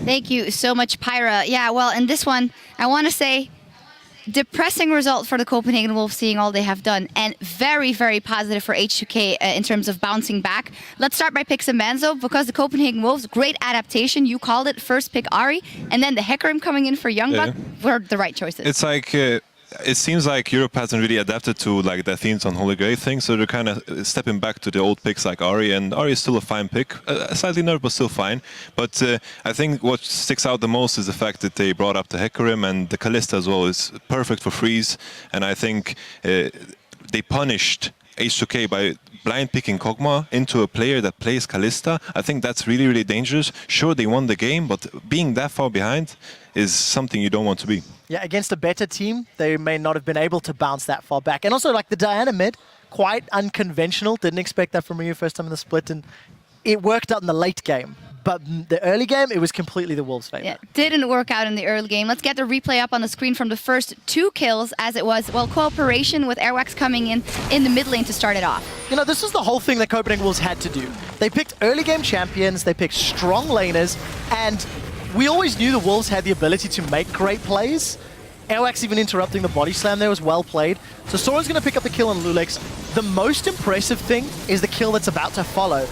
Thank you so much, Pyra. Yeah, well, in this one, I want to say depressing result for the Copenhagen Wolves, seeing all they have done, and very, very positive for H2K in terms of bouncing back. Let's start by Pix and Banzo, because the Copenhagen Wolves, great adaptation. You called it, first pick Ari, and then the Hecarim coming in for Youngbuck were the right choices. It's like... it seems like Europe hasn't really adapted to like the themes on Holy Grail thing, so they're kind of stepping back to the old picks like Ari, and Ari is still a fine pick, slightly nerfed but still fine. But I think what sticks out the most is the fact that they brought up the Hecarim, and the Kalista as well is perfect for freeze, and I think they punished H2K by blind picking Kog'Maw into a player that plays Kalista. I think that's really, really dangerous. Sure, they won the game, but being that far behind is something you don't want to be. Yeah, against a better team, they may not have been able to bounce that far back. And also, like, the Diana mid, quite unconventional. Didn't expect that from Ryu first time in the split, and it worked out in the late game. But the early game, it was completely the Wolves' favor. Yeah, didn't work out in the early game. Let's get the replay up on the screen from the first 2 kills, as it was, well, cooperation with Airwax coming in the mid lane to start it off. You know, this is the whole thing that Copenhagen Wolves had to do. They picked early game champions, they picked strong laners, and we always knew the Wolves had the ability to make great plays. Airwax even interrupting the body slam there was well played. So Sora's going to pick up the kill on Lulix. The most impressive thing is the kill that's about to follow.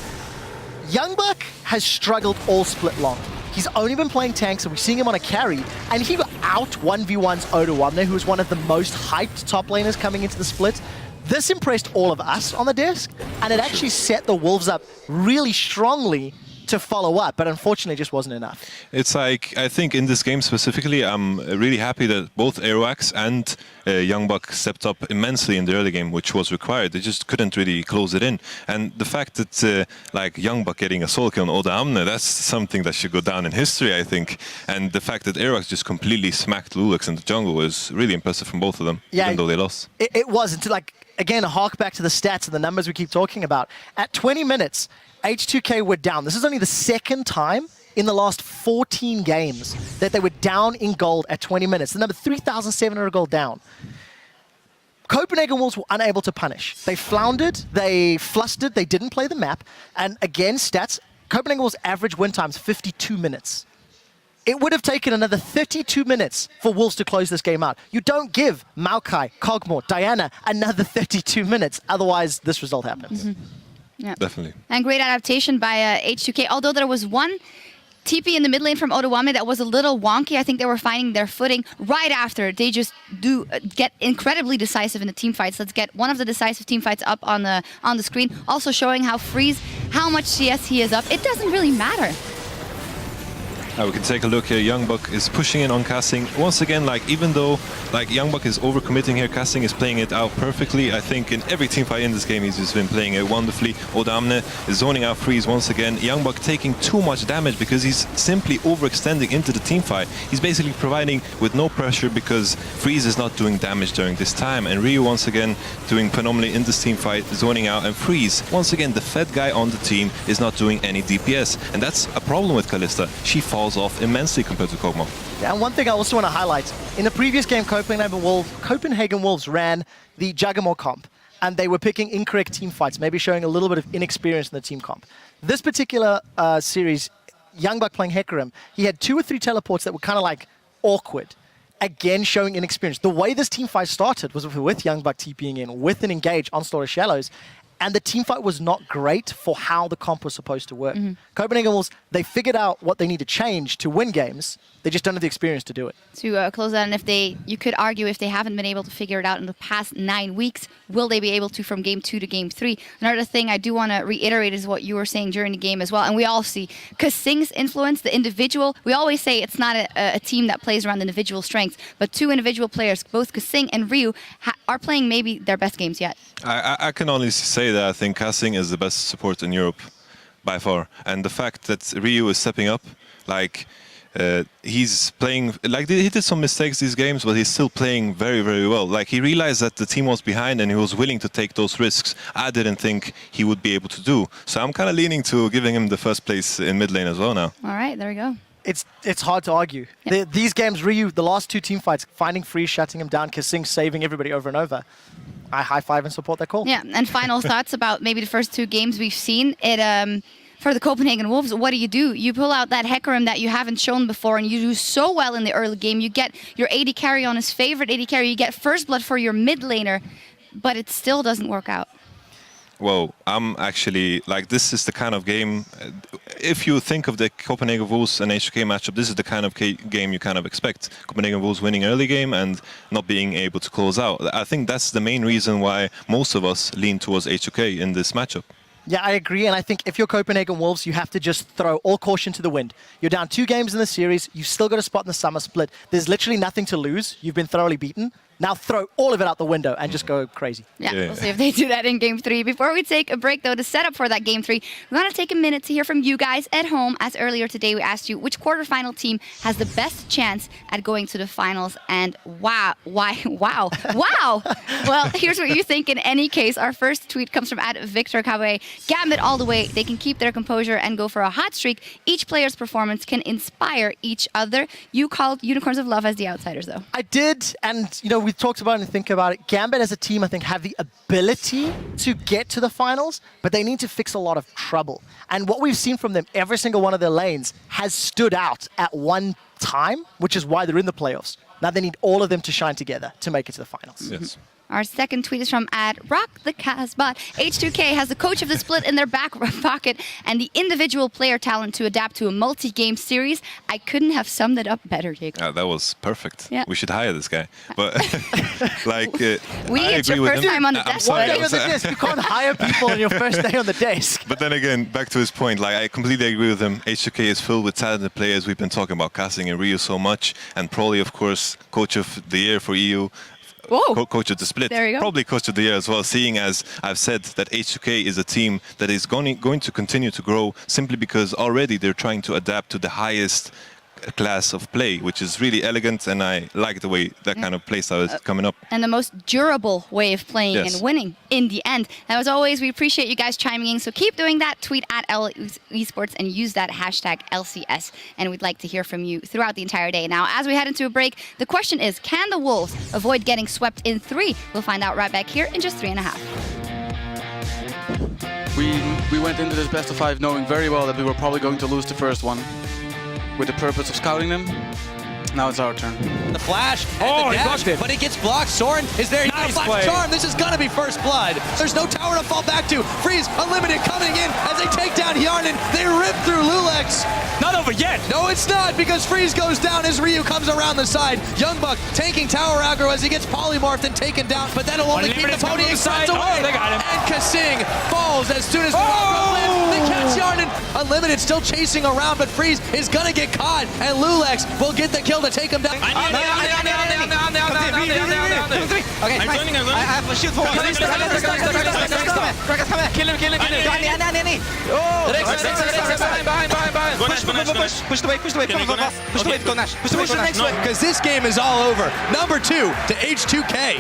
Youngbuck has struggled all split long. He's only been playing tanks, and we're seeing him on a carry, and he out 1v1's Odoamne, who was one of the most hyped top laners coming into the split. This impressed all of us on the desk, and it actually set the Wolves up really strongly to follow up, but unfortunately it just wasn't enough. It's like, I think in this game specifically, I'm really happy that both Airwax and Youngbuck stepped up immensely in the early game, which was required. They just couldn't really close it in. And the fact that like Youngbuck getting a solo kill on Odoamne, that's something that should go down in history, I think. And the fact that Airwax just completely smacked Lulix in the jungle was really impressive from both of them, even though they lost. It was, until, like, again, hark back to the stats and the numbers we keep talking about. At 20 minutes, H2K were down. This is only the second time in the last 14 games that they were down in gold at 20 minutes. The number 3,700 gold down. Copenhagen Wolves were unable to punish. They floundered, they flustered, they didn't play the map. And again, stats, Copenhagen Wolves' average win time is 52 minutes. It would have taken another 32 minutes for Wolves to close this game out. You don't give Maokai, Kog'Maw, Diana another 32 minutes. Otherwise, this result happens. Yeah, definitely. And great adaptation by H2K. Although there was one TP in the mid lane from Odoamne that was a little wonky. I think they were finding their footing right after. They just do get incredibly decisive in the team fights. Let's get one of the decisive team fights up on the screen. Also showing how Freeze, how much CS he is up. It doesn't really matter. We can take a look here. Youngbuck is pushing in on Casting. Once again, like, even though like Youngbuck is overcommitting here, Casting is playing it out perfectly. I think in every team fight in this game, he's just been playing it wonderfully. Odoamne is zoning out Freeze once again. Youngbuck taking too much damage because he's simply overextending into the team fight. He's basically providing with no pressure because Freeze is not doing damage during this time. And Ryu once again doing phenomenally in this team fight, zoning out, and Freeze, once again, the fed guy on the team, is not doing any DPS. And that's a problem with Kalista. She falls off immensely compared to Kog'Maw. Yeah, and one thing I also want to highlight, in the previous game, Copenhagen Wolves ran the Juggernaut comp, and they were picking incorrect team fights, maybe showing a little bit of inexperience in the team comp. This particular series, Youngbuck playing Hecarim, he had 2 or 3 teleports that were kind of like awkward. Again, showing inexperience. The way this team fight started was with Youngbuck TPing in, with an engage on Slaughter Shallows, and the team fight was not great for how the comp was supposed to work. Copenhagen Wolves, they figured out what they need to change to win games. They just don't have the experience to do it. To close that, and you could argue if they haven't been able to figure it out in the past 9 weeks, will they be able to from game 2 to game 3? Another thing I do want to reiterate is what you were saying during the game as well, and we all see Kasing's influence, the individual. We always say it's not a team that plays around individual strengths, but 2 individual players, both Kasing and Ryu, are playing maybe their best games yet. I can honestly say that I think Kasing is the best support in Europe by far, and the fact that Ryu is stepping up, like, he's playing, like, he did some mistakes these games, but he's still playing very, very well. Like, he realized that the team was behind and he was willing to take those risks. I didn't think he would be able to do. So I'm kind of leaning to giving him the first place in mid lane as well now. All right, there we go. It's hard to argue. Yep. These games, Ryu, the last 2 team fights, finding Freeze, shutting him down, Kasing saving everybody over and over. I high-five and support that call. Yeah, and final thoughts about maybe the first 2 games we've seen. for the Copenhagen Wolves, what do? You pull out that Hecarim that you haven't shown before, and you do so well in the early game. You get your AD carry on his favorite AD carry. You get first blood for your mid laner, but it still doesn't work out. Well, I'm actually, like, this is the kind of game, if you think of the Copenhagen Wolves and H2K matchup, this is the kind of game you kind of expect. Copenhagen Wolves winning early game and not being able to close out. I think that's the main reason why most of us lean towards H2K in this matchup. Yeah, I agree, and I think if you're Copenhagen Wolves, you have to just throw all caution to the wind. You're down 2 games in the series, you've still got a spot in the summer split. There's literally nothing to lose. You've been thoroughly beaten. Now throw all of it out the window and just go crazy. Yeah, we'll see if they do that in Game 3. Before we take a break, though, to set up for that Game 3, we want to take a minute to hear from you guys at home. As earlier today, we asked you which quarterfinal team has the best chance at going to the finals. And wow. Well, here's what you think in any case. Our first tweet comes from @VictorKawe. Gambit all the way. They can keep their composure and go for a hot streak. Each player's performance can inspire each other. You called Unicorns of Love as the outsiders, though. I did, and we talked about it and think about it. Gambit as a team, I think, have the ability to get to the finals, but they need to fix a lot of trouble. And what we've seen from them, every single one of their lanes has stood out at one time, which is why they're in the playoffs. Now they need all of them to shine together to make it to the finals. Yes. Our second tweet is from @RockTheCasbah. H2K has the coach of the split in their back pocket and the individual player talent to adapt to a multi-game series. I couldn't have summed it up better, Jacob. That was perfect. Yeah. We should hire this guy. But like, it's your first time on the desk. You can't hire people on your first day on the desk. But then again, back to his point, like, I completely agree with him. H2K is filled with talented players. We've been talking about Casting and Rio so much, and probably, of course, coach of the year for EU. Coach of the split, there you go. Probably coach of the year as well, seeing as I've said that H2K is a team that is going to continue to grow simply because already they're trying to adapt to the highest class of play, which is really elegant, and I like the way that kind of play style is coming up. And the most durable way of playing and winning in the end. And as always, we appreciate you guys chiming in, so keep doing that. Tweet @LEsports and use that hashtag LCS, and we'd like to hear from you throughout the entire day. Now, as we head into a break, the question is, can the Wolves avoid getting swept in 3? We'll find out right back here in just 3.5. We went into this best of 5 knowing very well that we were probably going to lose the first one, with the purpose of scouting them. Now it's our turn. The flash and the dash, but it gets blocked. Soren is there. He's nice flash charm. This is gonna be first blood. There's no tower to fall back to. Freeze Unlimited coming in as they take down Hjarnan. They rip through Lulex. Not over yet. No, it's not, because Freeze goes down as Ryu comes around the side. Youngbuck taking tower aggro as he gets polymorphed and taken down, but that'll only keep the pony extends away. Oh, they got him. And Kasing falls as soon as they catch Hjarnan. Unlimited still chasing around, but Freeze is gonna get caught, and Lulex will get the kill to take him down. Okay, I'm joining. I have a shield for one. Kill him. Push the way. Push the way. Because this game is all over. Number 2 to H2K.